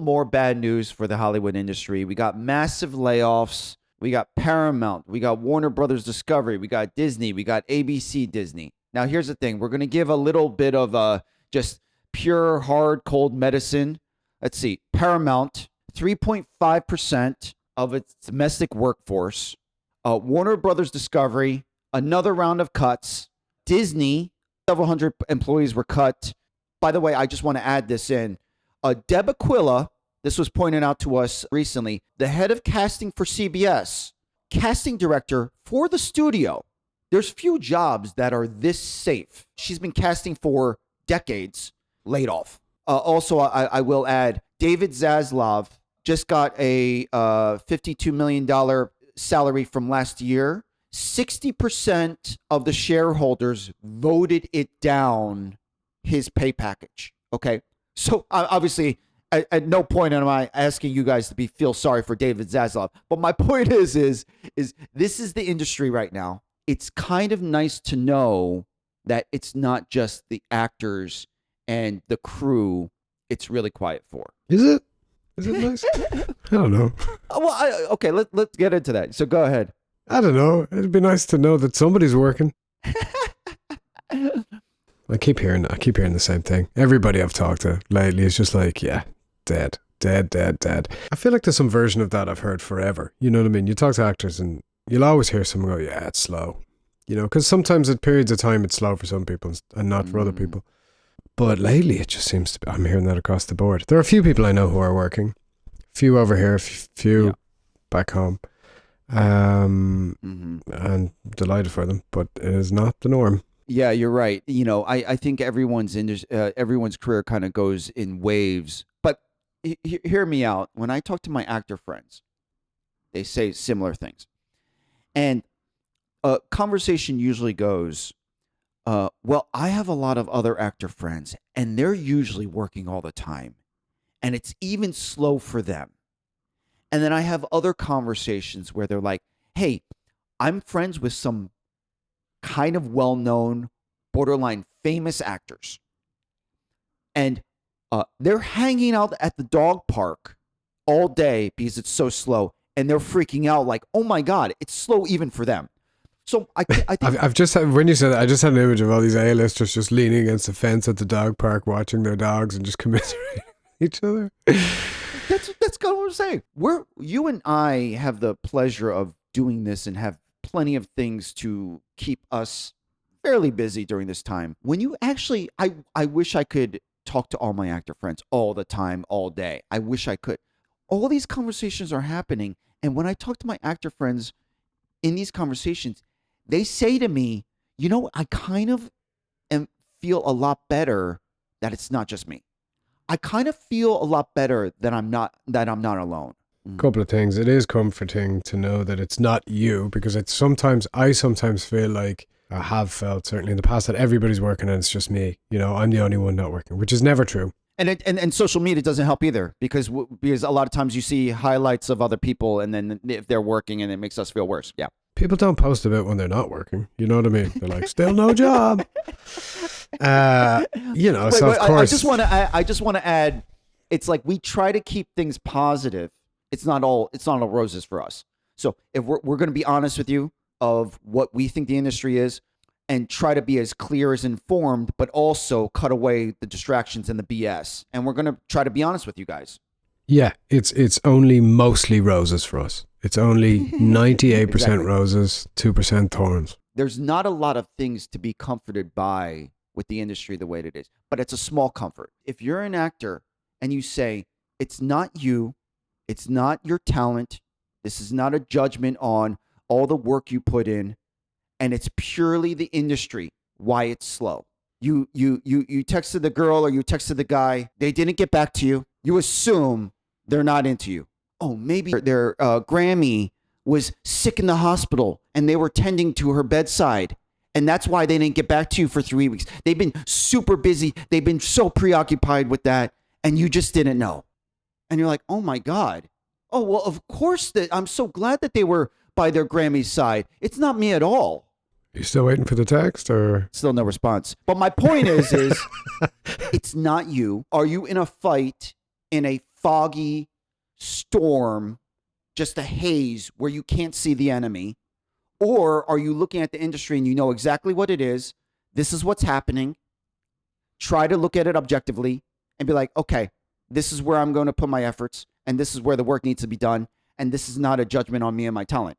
More bad news for the Hollywood industry. We got massive layoffs. We got Paramount. We got Warner Brothers Discovery. We got Disney. We got ABC Disney. Now, here's the thing. We're going to give a little bit of just pure, hard, cold medicine. Let's see. Paramount, 3.5% of its domestic workforce. Warner Brothers Discovery, another round of cuts. Disney, several hundred employees were cut. By the way, I just want to add this in. Deb Aquila, this was pointed out to us recently, the head of casting for CBS, casting director for the studio. There's few jobs that are this safe. She's been casting for decades, laid off. Also, I will add, David Zaslav just got a $52 million salary from last year. 60% of the shareholders voted it down, his pay package. Okay. So obviously, at no point am I asking you guys to feel sorry for David Zaslav. But my point is this is the industry right now. It's kind of nice to know that it's not just the actors and the crew it's really quiet for. Is it? Is it nice? I don't know. Well, okay, let's get into that. So go ahead. I don't know. It'd be nice to know that somebody's working. I keep hearing the same thing. Everybody I've talked to lately is just like, yeah, dead. I feel like there's some version of that I've heard forever. You know what I mean? You talk to actors and you'll always hear someone go, yeah, it's slow. You know, because sometimes at periods of time it's slow for some people and not for other people. But lately it just seems to be, I'm hearing that across the board. There are a few people I know who are working. A few over here, a few back home. And delighted for them, but it is not the norm. Yeah, you're right. You know, I think everyone's career kind of goes in waves. But hear me out. When I talk to my actor friends, they say similar things. And conversation usually goes, well, I have a lot of other actor friends, and they're usually working all the time. And it's even slow for them. And then I have other conversations where they're like, hey, I'm friends with some kind of well-known, borderline famous actors. And they're hanging out at the dog park all day because it's so slow. And they're freaking out like, oh my God, it's slow even for them. So I think I've just had, when you said that, I just had an image of all these A-listers just leaning against the fence at the dog park, watching their dogs and just commiserating each other. That's kind of what I'm saying. You and I have the pleasure of doing this and have plenty of things to keep us fairly busy during this time. When you actually, I wish I could talk to all my actor friends all the time, all day. I wish I could. All these conversations are happening. And when I talk to my actor friends in these conversations, they say to me, you know, I kind of feel a lot better that it's not just me. I kind of feel a lot better that I'm not alone. Couple of things. It is comforting to know that it's not you, because I sometimes feel like, I have felt certainly in the past, that everybody's working and it's just me. You know, I'm the only one not working, which is never true. And social media doesn't help either, because a lot of times you see highlights of other people, and then if they're working, and it makes us feel worse. Yeah. People don't post about when they're not working. You know what I mean? They're like, still no job. You know, so of course. I just want to add, it's like we try to keep things positive. It's not all roses for us. So if we're going to be honest with you of what we think the industry is, and try to be as clear as informed, but also cut away the distractions and the BS. And we're going to try to be honest with you guys. Yeah, it's only mostly roses for us. It's only 98% exactly. Roses, 2% thorns. There's not a lot of things to be comforted by with the industry the way it is, but it's a small comfort. If you're an actor and you say, it's not you, it's not your talent, this is not a judgment on all the work you put in, and it's purely the industry, why it's slow. You texted the girl or you texted the guy, they didn't get back to you. You assume they're not into you. Oh, maybe their Grammy was sick in the hospital and they were tending to her bedside, and that's why they didn't get back to you for 3 weeks. They've been super busy. They've been so preoccupied with that, and you just didn't know. And you're like, oh my God. Oh, well, of course I'm so glad that they were by their Grammy's side. It's not me at all. You still waiting for the text, or? Still no response. But my point is it's not you. Are you in a fight, in a foggy storm, just a haze where you can't see the enemy? Or are you looking at the industry and you know exactly what it is? This is what's happening. Try to look at it objectively and be like, okay, this is where I'm going to put my efforts, and this is where the work needs to be done. And this is not a judgment on me and my talent.